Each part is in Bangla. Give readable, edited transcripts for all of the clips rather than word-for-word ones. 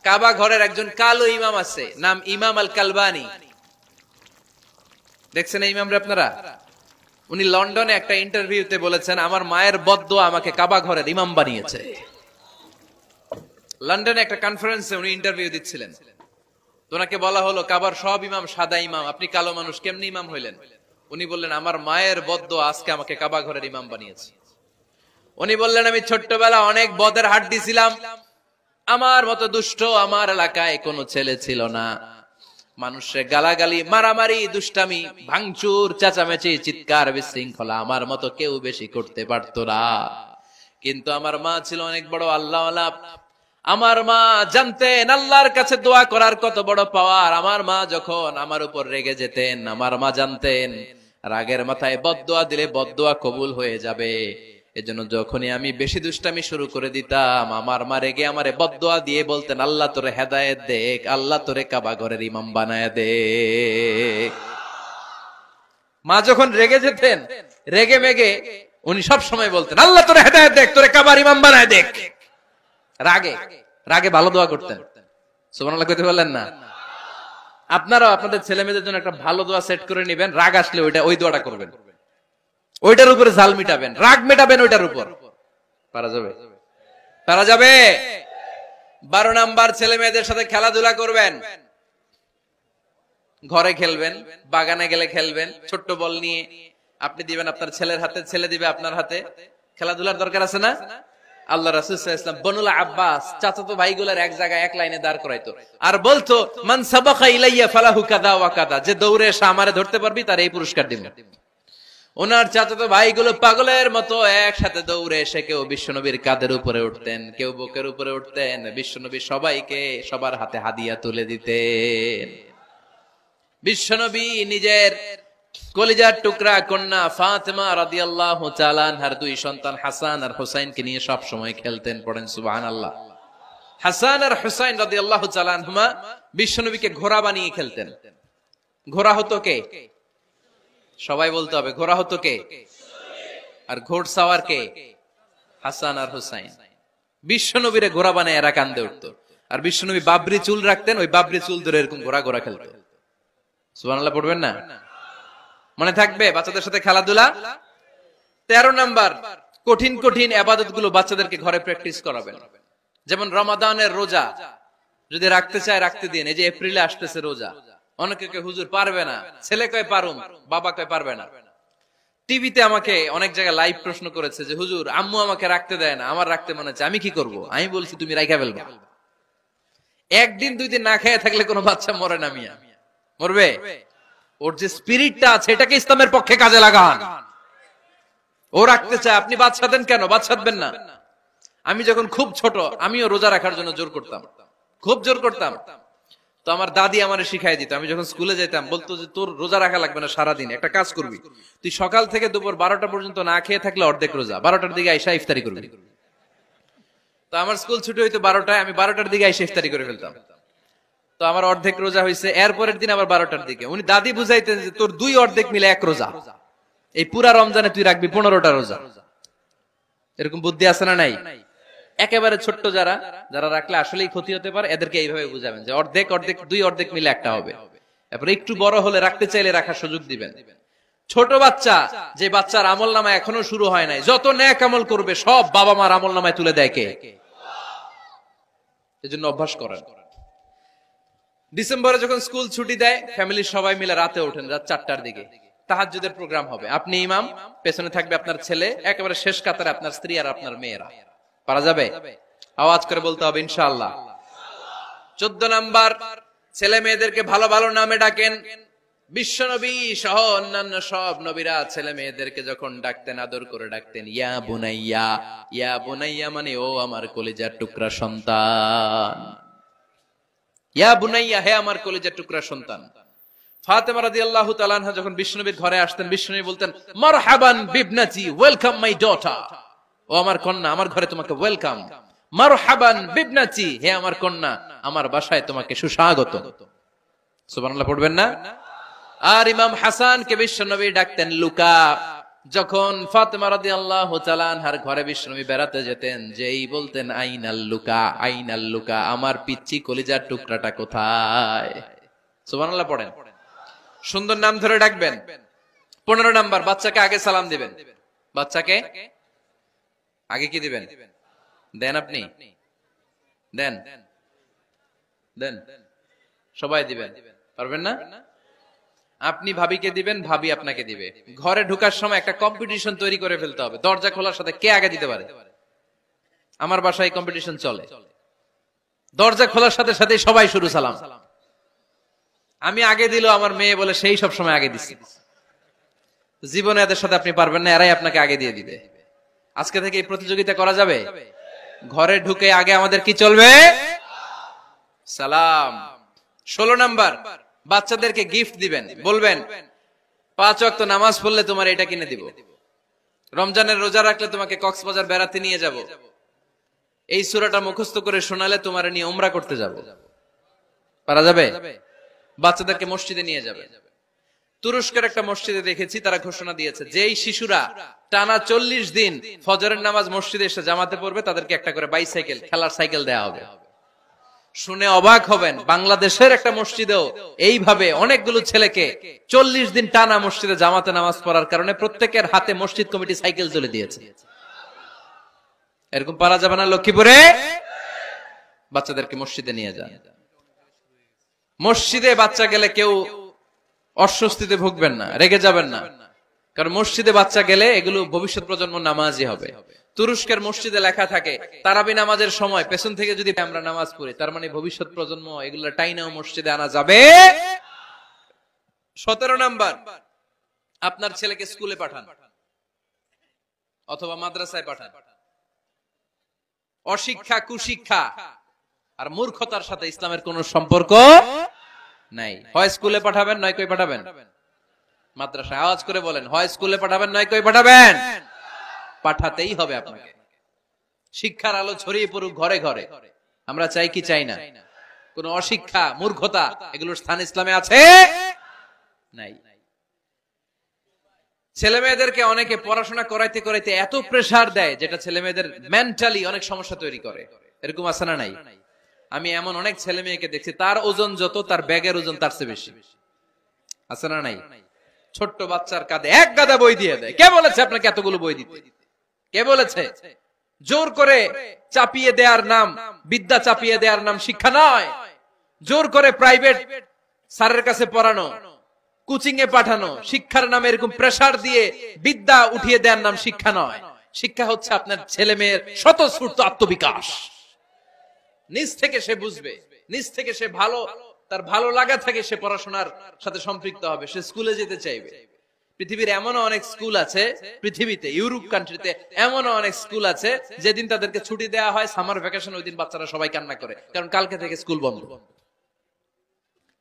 কাবা ঘরের একজন কালো ইমাম আছে, নাম ইমাম আল কালবানি। দেখছেন এই ইমামরা আপনারা? উনি লন্ডনে একটা ইন্টারভিউতে বলেছেন, আমার মায়ের বদদোয়া আমাকে কাবা ঘরের ইমাম বানিয়েছে। লন্ডনে একটা কনফারেন্সে উনি ইন্টারভিউ দিচ্ছিলেন। ওনাকে বলা হলো, কাবার সব ইমাম সাদা ইমাম, আপনি কালো মানুষ, কেমনি ইমাম হইলেন? উনি বললেন, আমার মায়ের বদদোয়া আজকে আমাকে কাবা ঘরের ইমাম বানিয়েছে। উনি বললেন, আমি ছোট্টবেলা অনেক বদের হাট দিছিলাম, আমার মতো দুষ্ট আমার এলাকায় কোনো ছেলে ছিল না। মানুষের গালাগালি, মারামারি, দুষ্টামি, ভাঙচুর, চেঁচামেচি, চিৎকার, বিশৃঙ্খলা আমার মতো কেউ বেশি করতে পারতো না। কিন্তু আমার মা ছিল অনেক বড় আল্লাহওয়ালা। আমার মা জানতেন আল্লাহর কাছে দোয়া করার কত বড় পাওয়ার। আমার মা যখন আমার উপর রেগে যেতেন, আমার মা জানতেন রাগের মাথায় বদদোয়া দিলে বদদোয়া কবুল হয়ে যাবে। এজন্য যখনই আমি বেশি দুষ্টামি শুরু করে দিতাম, আমার মা রেগে আমারে বদদোয়া দিয়ে বলতেন, আল্লাহ তোরে হেদায়েত দেখ, আল্লাহ তোরে কাবা ঘরের ইমাম বানায় দে। মা যখন রেগে যেতেন, রেগে মেগে উনি সব সময় বলতেন, আল্লাহ তোরে হেদায়েত দেখ, তোরে কাবার ইমাম বানায় দেখ। রাগে রাগে ভালো দোয়া করতেন। সুবহানাল্লাহ কইতে বললেন না? আপনারাও আপনাদের ছেলে মেয়েদের জন্য একটা ভালো দোয়া সেট করে নেবেন। রাগ আসলে ওই দোয়াটা করবেন, ওইটার উপরে ঝাল মিটাবেন, রাগ মেটাবেন ওইটার উপর। পারা যাবে? পারা যাবে? 12 নাম্বার, ছেলে মেয়েদের সাথে খেলাধুলা করবেন। ঘরে খেলবেন, বাগানে গেলে খেলবেন, ছোট্ট বল নিয়ে আপনি দিবেন আপনার ছেলের হাতে, ছেলে দিবে আপনার হাতে। খেলাধুলার দরকার আছে না? আল্লাহ রাসূল সাল্লাল্লাহু আলাইহি ওয়াসাল্লাম বনুল আব্বাস চাচাতো ভাইগুলোর এক জায়গায় এক লাইনে দাঁড় করাইতো আর বলতো, মান সাবাকা ইলাইয়া ফালাহু কাদা ওয়া কাদা, যে দৌড়ে এসে আমারে ধরতে পারবি তার এই পুরস্কার দিব। ওনার চাচাতো ভাইগুলো পাগলের মতো একসাথে দৌড়ে এসে কেউ বিশ্বনবীর কাঁধের উপরে উঠতেন, কেউ বুকের উপরে উঠতেন। বিশ্বনবী সবাইকে সবার হাতে হাদিয়া তুলে দিতেন। বিশ্বনবী নিজের কলিজার টুকরা কন্যা ফাতেমা রাদিয়াল্লাহু তাআলা আনহার 2 সন্তান হাসান আর হুসাইনকে নিয়ে সব সময় খেলতেন। পড়েন সুবহানাল্লাহ। হাসান আর হুসাইন রাদিয়াল্লাহু তাআলা আনহুমা বিশ্বনবীকে ঘোড়া বানিয়ে খেলতেন। ঘোড়া হতো কে? সবাই বলতে হবে, ঘোড়া হতো কে? আর ঘোড়সাওয়ার কে? হাসান আর হুসাইন। বিশ্বনবীরে ঘোড়া বানায় এরা কান্দে উঠতো। আর বিশ্বনবী বাবরি চুল রাখতেন, ওই বাবরি চুল ধরে এরকম ঘোড়া ঘোড়া খেলতো। সুবহানাল্লাহ পড়বেন না? মনে থাকবে বাচ্চাদের সাথে খেলাধুলা। 13 নাম্বার, কঠিন কঠিন ইবাদতগুলো বাচ্চাদেরকে ঘরে প্র্যাকটিস করাবেন। যেমন রমাদানের রোজা যদি রাখতে চায় রাখতে দিন। এই যে এপ্রিলে আসতেছে রোজা, অনেকে কয় হুজুর পারবে না, ছেলে কয় পারুম, বাবা কয় পারবে না। টিভিতে আমাকে অনেক জায়গায় লাইভ প্রশ্ন করেছে যে হুজুর আম্মু আমাকে রাখতে দেয় না, আমার রাখতে মনে হচ্ছে, আমি কি করব? আমি বলছি তুমি রাইখা ফেলবা। একদিন 2 দিন না খেয়ে থাকলে কোনো বাচ্চা মরে না মিয়া, মরবে? ওর যে স্পিরিটটা আছে এটাকে ইসলামের পক্ষে কাজে লাগান। ও রাখতে চায়, আপনি বাচ্চা দেন কেন? বাচ্চা দেবেন না। আমি যখন খুব ছোট আমিও রোজা রাখার জন্য জোর করতাম, খুব জোর করতাম। তো আমার দাদি আমারে শিখাই দিত। আমি যখন স্কুলে যেতাম বলতো যে তোর রোজা রাখা লাগবে না, সারাদিন একটা কাজ করবি, তুই সকাল থেকে দুপুর 12টা পর্যন্ত না খেয়ে থাকলে অর্ধেক রোজা, 12টার দিকে আইসা ইফতারি করবি। তো আমার স্কুল ছুটি হইতো 12টায়, আমি 12টার দিকে আইসা ইফতারি করে ফেলতাম। তো আমার অর্ধেক রোজা হয়েছে। এরপরের দিন আবার 12টার দিকে উনি দাদি বুঝাইতেন যে তোর 2 অর্ধেক মিলে 1 রোজা, এই পুরা রমজানে তুই রাখবি 15টা রোজা। এরকম বুদ্ধি আছে না নাই? একেবারে ছোট্ট যারা যারা রাখলে আসলেই ক্ষতি হতে পারে, এদেরকে এইভাবে বুঝাবেন যে অর্ধেক অর্ধেক 2 অর্ধেক মিলে একটা হবে। তারপরে একটু বড় হলে রাখতে চাইলে রাখার সুযোগ দিবেন। ছোট বাচ্চা, যে বাচ্চার আমল নামায় এখনো শুরু হয় নাই, যত নেক আমল করবে সব বাবা মার আমল নামায় তুলে দেয় কে? এজন্য অভ্যাস করেন। ডিসেম্বরে যখন স্কুল ছুটি দেয় ফ্যামিলির সবাই মিলে রাতে ওঠেন, রাত 4টার দিকে তাহাজ্জুদের প্রোগ্রাম হবে। আপনি ইমাম, পেছনে থাকবে আপনার ছেলে, একেবারে শেষ কাতারে আপনার স্ত্রী আর আপনার মেয়েরা। পারা যাবে? আওয়াজ করে বলতে হবে ইনশাআল্লাহ। 14 নাম্বার, ছেলে মেয়েদেরকে ভালো ভালো নামে ডাকেন। বিশ্বনবী সহ অন্যান্য সব নবীরা ছেলে মেয়েদেরকে যখন ডাকতেন আদর করে ডাকতেন ইয়া বুনাইয়া। ইয়া বুনাইয়া মানে ও আমার কলিজার টুকরা সন্তান। ইয়া বুনাইয়া, হে আমার কলিজার টুকরা সন্তান। ফাতেমা রাদিয়াল্লাহু তাআলা আনহা যখন বিশ্বনবীর ঘরে আসতেন, বিশ্বনবী বলতেন মারহাবান বিবনাতি, ওয়েলকাম মাই ডটার। ও আমার কন্যা, আমার ঘরে তোমাকে ওয়েলকাম। মারহাবান বিবনাতি, হে আমার কন্যা, আমার বাসায় তোমাকে সুস্বাগত। সুবহানাল্লাহ পড়বেন না? আর ইমাম হাসানকে বিশ্বনবী ডাকতেন লুকা। যখন ফাতেমা রাদিয়াল্লাহু তাআলা আনহার ঘরে বিশ্বনবী বেড়াতে যেতেন, যেই বলতেন আইনাল লুকা, আইনাল লুকা, আমার পিচ্চি কলিজার টুকরাটা কোথায়? সুবহানাল্লাহ পড়েন। সুন্দর নাম ধরে ডাকবেন। 15 নাম্বার, বাচ্চাকে আগে সালাম দিবেন। বাচ্চাকে আগে কি দিবেন? দেন আপনি? দেন দেন সবাই দিবেন, পারবেন না? আপনি ভাবিকে দিবেন, ভাবি আপনাকে দিবে। ঘরে ঢোকার সময় একটা কম্পিটিশন তৈরি করে ফেলতে হবে, দরজা খোলার সাথে কে আগে দিতে পারে। আমার বাসায় কম্পিটিশন চলে, দরজা খোলার সাথে সাথে সবাই শুরু সালাম। আমি আগে দিল আমার মেয়ে বলে সেই সব সময় আগে দিচ্ছে। জীবনে এদের সাথে আপনি পারবেন না, এরাই আপনাকে আগে দিয়ে দিবে। আজকে থেকে এই প্রতিযোগিতা করা যাবে। ঘরে ঢুকে আগে আমাদের কি চলবে? সালাম। 16 নাম্বার, বাচ্চাদেরকে গিফট দিবেন। বলবেন 5 ওয়াক্ত নামাজ পড়লে তোমার এটা কিনে দিব, রমজানের রোজা রাখলে তোমাকে কক্সবাজার বেড়াতে নিয়ে যাব, এই সূরাটা মুখস্থ করে শোনালে তোমার নিয়ে উমরা করতে যাব। পারা যাবে? বাচ্চাদেরকে মসজিদে নিয়ে যাবে। তুরস্কের একটা মসজিদে দেখেছি, তারা ঘোষণা দিয়েছে যেই শিশুরা টানা 40 দিন ফজরের নামাজ মসজিদে এসে জামাতে পড়বে, তাদেরকে একটা করে বাইসাইকেল, খেলার সাইকেল দেওয়া হবে। শুনে অবাক হবেন, বাংলাদেশের একটা মসজিদেও এইভাবে অনেকগুলো ছেলেকে 40 দিন টানা মসজিদে জামাতে নামাজ পড়ার কারণে প্রত্যেকের হাতে মসজিদ কমিটি সাইকেল তুলে দিয়েছে। এরকম পারা যাবে না? লক্ষ্মীপুরে বাচ্চাদেরকে মসজিদে নিয়ে যান। মসজিদে বাচ্চা গেলে কেউ অস্বস্তিতে ভুগবেন না, রেগে যাবেন না, কারণ মসজিদে বাচ্চা গেলে এগুলো ভবিষ্যৎ প্রজন্ম নামাজি হবে। তুরস্কের মসজিদে লেখা থাকে তারাবি নামাজের সময় পেছন থেকে যদি আমরা নামাজ পড়ি, তার মানে ভবিষ্যৎ প্রজন্ম এগুলো টাইনাও মসজিদে আনা যাবে। 17 নাম্বার, আপনার ছেলেকে স্কুলে পাঠান অথবা মাদ্রাসায় পাঠান। অশিক্ষা, কুশিক্ষা আর মূর্খতার সাথে ইসলামের কোন সম্পর্ক নাই। হয় স্কুলে পাঠাবেন, নয় কই পাঠাবেন মাদ্রাসায়। আওয়াজ করে বলেন, হয় স্কুলে পাঠাবেন, নয় কই পাঠাবেন। পাঠাতেই হবে আপনাকে। শিক্ষার আলো ছড়িয়ে পড়ুক ঘরে ঘরে, আমরা চাই কি চাই না? কোন অশিক্ষা, মূর্খতা এগুলোর স্থান ইসলামে আছে? নাই। ছেলে মেয়েদেরকে অনেকে পড়াশোনা করাইতে করাইতে এত প্রেসার দেয়, যেটা ছেলে মেয়েদের মেন্টালি অনেক সমস্যা তৈরি করে। এরকম আছে না নাই? আমি এমন অনেক ছেলে মেয়েকে দেখছি, তার ওজন যত, তার ব্যাগের ওজন তার চেয়ে বেশি। আছে না নাই? ছোট্ট বাচ্চার কাঁধে এক গাদা বই দিয়ে দেয়। কে বলেছে আপনাকে এতগুলো বই দিতে? কে বলেছে? জোর করে চাপিয়ে দেওয়ার নাম বিদ্যা, চাপিয়ে দেওয়ার নাম শিক্ষা নয়। জোর করে প্রাইভেট স্যারের কাছে পড়ানো, কোচিং এ পাঠানো, শিক্ষার নামে এরকম প্রেসার দিয়ে বিদ্যা উঠিয়ে দেওয়ার নাম শিক্ষা নয়। শিক্ষা হচ্ছে আপনার ছেলে মেয়ের স্বতঃস্ফূর্ত আত্মবিকাশ। নিজ থেকে সে বুঝবে, নিজ থেকে সে তার ভালো লাগা থাকে, সে পড়াশোনার সাথে সম্পৃক্ত হবে, সে স্কুলে যেতে চাইবে। পৃথিবীর এমনও অনেক স্কুল আছে, পৃথিবীতে ইউরোপ কান্ট্রিতে এমনও অনেক স্কুল আছে, যেদিন তাদেরকে ছুটি দেওয়া হয় সামার ভ্যাকেশন, ওই দিন বাচ্চারা সবাই কান্না করে, কারণ কালকে থেকে স্কুল বন্ধ।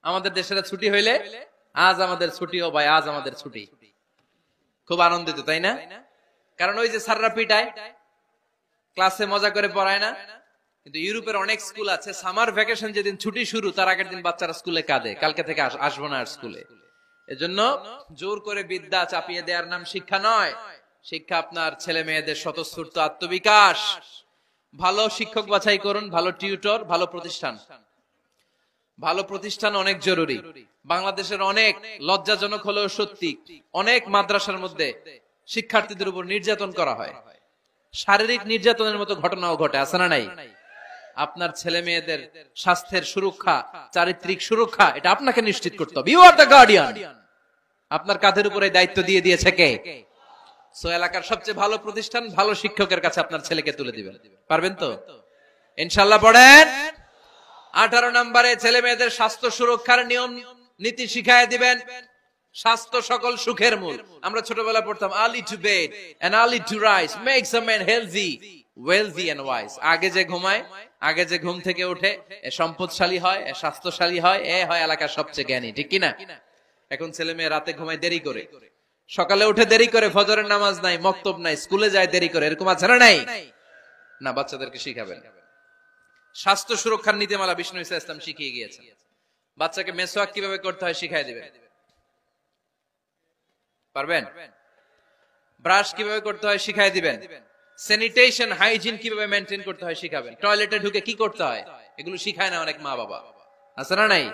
আমাদের দেশের ছুটি হইলে আজ আমাদের ছুটি, ও ভাই আজ আমাদের ছুটি, খুব আনন্দিত, তাই না? কারণ ওই যে স্যাররা পিটায়, ক্লাসে মজা করে পড়ায় না। কিন্তু ইউরোপের অনেক স্কুল আছে, সামার ভ্যাকেশন যেদিন ছুটি শুরু, তার আগের দিন বাচ্চারা স্কুলে কাঁদে, কালকে থেকে আসবো না আর স্কুলে। এজন্য জোর করে বিদ্যা চাপিয়ে দেওয়ার নাম শিক্ষা নয়। শিক্ষা আপনার ছেলে মেয়েদের স্বতঃস্ফূর্ত আত্মবিকাশ। ভালো শিক্ষক বাছাই করুন, ভালো টিউটর, ভালো প্রতিষ্ঠান। ভালো প্রতিষ্ঠান অনেক জরুরি। বাংলাদেশের অনেক লজ্জাজনক হলেও সত্যি, অনেক মাদ্রাসার মধ্যে শিক্ষার্থীদের উপর নির্যাতন করা হয়, শারীরিক নির্যাতনের মতো ঘটনাও ঘটে। আছে না নাই? আপনার ছেলে মেয়েদের স্বাস্থ্যের সুরক্ষা, চারিত্রিক সুরক্ষা, এটা আপনাকে নিশ্চিত করতে হবে। You are the guardian. আপনার কাঁধের উপরে দায়িত্ব দিয়ে দিয়েছে কে? সো এলাকার সবচেয়ে ভালো প্রতিষ্ঠান, ভালো শিক্ষকের কাছে আপনার ছেলেকে তুলে দিবেন। পারবেন তো ইনশাআল্লাহ? পড়েন। 18 নম্বরে ছেলে মেয়েদের স্বাস্থ্য সুরক্ষার নিয়ম নীতি শিখায় দিবেন। স্বাস্থ্য সকল সুখের মূল। আমরা ছোটবেলা পড়তাম early to bed and early to rise makes a man healthy, wealthy and wise. আগে যে ঘুমায়, আগে যে ঘুম থেকে ওঠে, এ সম্পদশালী হয়, এ স্বাস্থ্যশালী হয়, এ হয় এলাকার সবচেয়ে জ্ঞানী। ঠিক কি না? এখন ছেলে মেয়ে রাতে ঘুমায় দেরি করে, সকালে উঠে দেরি করে, ফজরের নামাজ নাই, মক্তব নাই, স্কুলে যায় দেরি করে। এরকম আছে না নাই? না, বাচ্চাদেরকে শিখাবেন। স্বাস্থ্য সুরক্ষার নীতিমালা বিষ্ণু ইসলাম শিখিয়ে গিয়েছেন। বাচ্চাকে মেসওয়াক কিভাবে করতে হয় শিখাই দিবেন। পারবেন? ব্রাশ কিভাবে করতে হয় শিখাই দিবেন, স্যানিটেশন হাইজিন কিভাবে মেইনটেইন করতে হয় শিখাবেন, টয়লেটে ঢুকে কি করতে হয় এগুলো শিখায় না অনেক মা বাবা, আছে না নাই?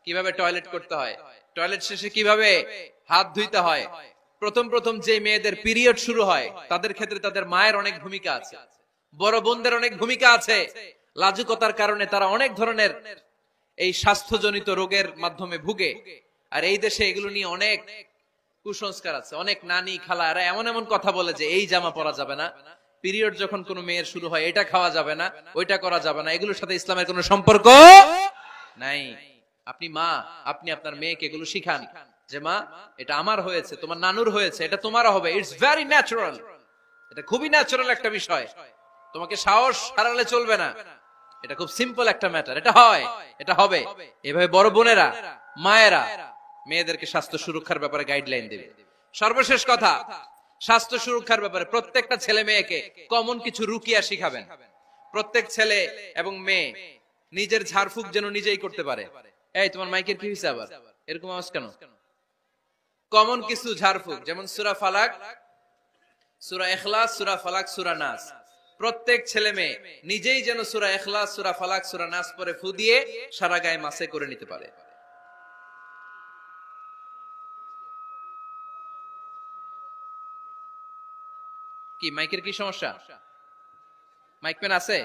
কিভাবে টয়লেট করতে হয়, টয়লেট শেষে কিভাবে হাত ধুইতে হয়। প্রথম প্রথম যে মেয়েদের পিরিয়ড শুরু হয় তাদের ক্ষেত্রে তাদের মায়ের অনেক ভূমিকা আছে, বড় বোনদের অনেক ভূমিকা আছে। লাজুকতার কারণে তারা অনেক ধরনের এই স্বাস্থ্যজনিত রোগের মাধ্যমে ভুগে। আর এই দেশে এগুলো নিয়ে অনেক কুসংস্কার আছে, অনেক নানি খালা এরা এমন এমন কথা বলে যে এই জামা পরা যাবে না, পিরিয়ড যখন কোনো মেয়ের শুরু হয় এটা খাওয়া যাবে না, ওইটা করা যাবে না, এগুলোর সাথে ইসলামের কোনো সম্পর্ক নাই। আপনি মা, আপনি আপনার মেয়েকে এগুলো শিখান যে মা এটা আমার হয়েছে, তোমার নানুর হয়েছে, এটা তোমারও হবে, ইটস ভেরি ন্যাচারাল, এটা খুবই ন্যাচারাল একটা বিষয়, তোমাকে সাহস হারালে চলবে না, এটা খুব সিম্পল একটা ম্যাটার, এটা হয়, এটা হবে। এভাবে বড় বোনেরা মায়েরা মেয়েদেরকে স্বাস্থ্য সুরক্ষার ব্যাপারে গাইডলাইন দেবে। সর্বশেষ কথা, স্বাস্থ্য সুরক্ষার ব্যাপারে প্রত্যেকটা ছেলে মেয়েকে কমন কিছু রুকিয়া শিখাবেন। প্রত্যেক ছেলে এবং মেয়ে নিজের ঝাড়ফুঁক যেন নিজেই করতে পারে। এই তোমার মাইকের কি হয়েছে আবার এরকম আওয়াজ কেন? কমন কিছু ঝাড়ফুঁক, যেমন সূরা ফালাক, সূরা ইখলাস, সূরা ফালাক, সূরা নাস, প্রত্যেক ছেলে মেয়ে নিজেই যেন সূরা ইখলাস, সূরা ফালাক, সূরা নাস পরে ফু দিয়ে সারা গায়ে মাসে করে নিতে পারে। কি মাইকের কি সমস্যা? মাইক পেন আছে?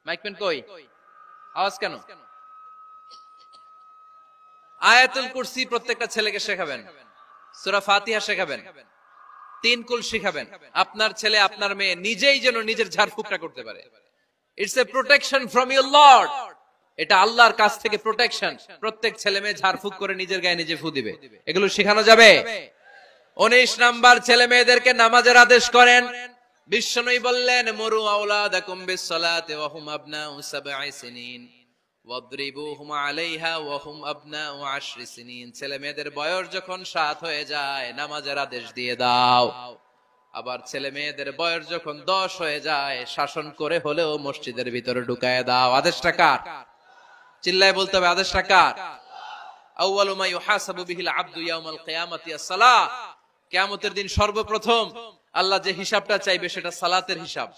মাইক পেন কই? আওয়াজ কেন? আয়াতুল কুরসি প্রত্যেকটা ছেলেকে শেখাবেন, সূরা ফাতিহা শেখাবেন, 3 কুল শেখাবেন। আপনার ছেলে আপনার মেয়ে নিজেই যেন নিজের ঝাড়ফুঁকটা করতে পারে। It's a protection from your Lord, এটা আল্লাহর কাছ থেকে প্রোটেকশন। প্রত্যেক ছেলে মেয়ে ঝাড়ফুঁক করে নিজের গায়ে নিজে ফু দিবে, এগুলো শেখানো যাবে। 19 নাম্বার, ছেলে মেয়েদেরকে নামাজের আদেশ করেন। বিশ্বনবী বললেন মুরু আওলাদাকুম বিসসালাতি ওয়া হুম আবনাউ 7 সিনিন ওয়াদরিবুহুম আলাইহা ওয়া হুম আবনাউ 10 সিনিন। ছেলে মেয়েদের বয়স যখন 7 হয়ে যায় নামাজের আদেশ দিয়ে দাও। আবার ছেলে মেয়েদের বয়স যখন 10 হয়ে যায় শাসন করে হলেও মসজিদের ভিতরে ঢুকায় দাও। আদেশটা কার? চিল্লায় বলতে হবে আদেশটা কার? আউয়ালু মা ইউহাসাবু বিহিল আবদু ইয়াউমাল কিয়ামাতি আস-সালাহ। কিয়ামতের দিন সর্বপ্রথম আল্লাহ যে হিসাবটা চাইবে সেটা সালাতের হিসাব।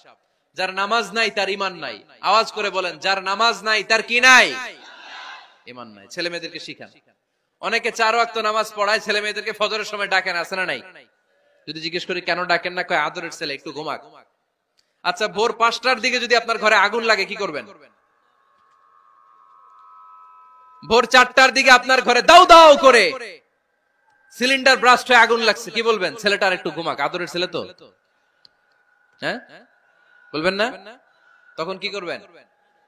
যার নামাজ নাই তার ঈমান নাই। আওয়াজ করে বলেন, যার নামাজ নাই তার কি নাই? ঈমান নাই। ছেলে মেয়েদেরকে শিখান। অনেকে 4 ওয়াক্ত নামাজ পড়ায়, ছেলে মেয়েদেরকে ফজরের সময় ডাকেন, আছে না নাই? যদি জিজ্ঞেস করি কেন ডাকেন না, কয় আদরের ছেলে একটু ঘুমাক। আচ্ছা, ভোর 5টার দিকে যদি আপনার ঘরে আগুন লাগে কি করবেন? ভোর 4টার দিকে আপনার ঘরে দাউ দাউ করে সিলিন্ডার ব্রাস্ট হয়ে আগুন লাগছে, কি বলবেন? ছেলেটার একটু ঘুমাক, আদরের ছেলে তো, হ্যাঁ বলবেন না? তখন কি করবেন?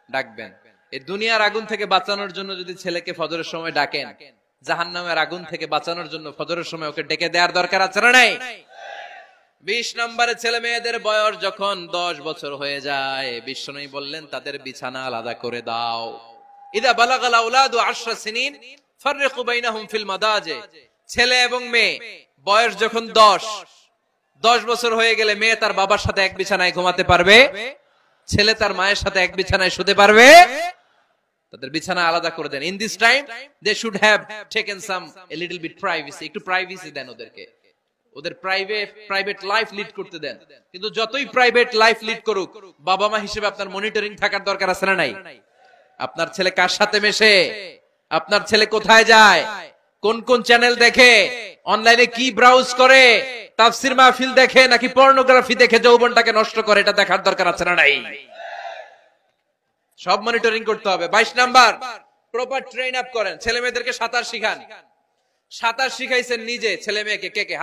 ডাকবেন। এই দুনিয়ার আগুন থেকে বাঁচানোর জন্য যদি ছেলেকে ফজরের সময় ডাকেন, জাহান্নামের আগুন থেকে বাঁচানোর জন্য ফজরের সময় ওকে ডেকে দেওয়ার দরকার আছে না নাই? 20 নম্বরে, ছেলে মেয়েদের বয়স যখন 10 বছর হয়ে যায় বিশ্বনবী বললেন তাদের বিছানা আলাদা করে দাও। ইদা বালাগাল আওলাদু 10 সিনিন ফাররিকু বাইনাহুম ফিল মাদাজি। ছেলে এবং মেয়ে বয়স যখন 10 বছর হয়ে গেলে মেয়ে তার বাবার সাথে এক বিছানায় ঘুমাতে পারবে, ছেলে তার মায়ের সাথে এক বিছানায় শুতে পারবে। তাদের বিছানা আলাদা করে দেন। In this time they should have taken some a little bit privacy, একটু প্রাইভেসি দেন ওদেরকে, ওদের প্রাইভেট লাইফ লিড করতে দেন। কিন্তু যতই প্রাইভেট লাইফ লিড করুক, বাবা মা হিসেবে আপনার মনিটরিং থাকার দরকার আছে না নাই? আপনার ছেলে কার সাথে মেশে, আপনার ছেলে কোথায় যায়, কোন কোন চ্যানেল দেখে, অনলাইনে কি ব্রাউজ করে, তাফসির মাহফিল দেখে নাকি পর্নোগ্রাফি দেখে যৌবনটাকে নষ্ট করে, এটা দেখার দরকার আছে না নাই? সব মনিটরিং করতে হবে। 22 নাম্বার, প্রপার ট্রেন আপ করেন। ছেলে মেয়েদেরকে সাঁতার শিখান। সাঁতার শিখাইছেন নিজে, ছেলে মেয়েকে কে কে?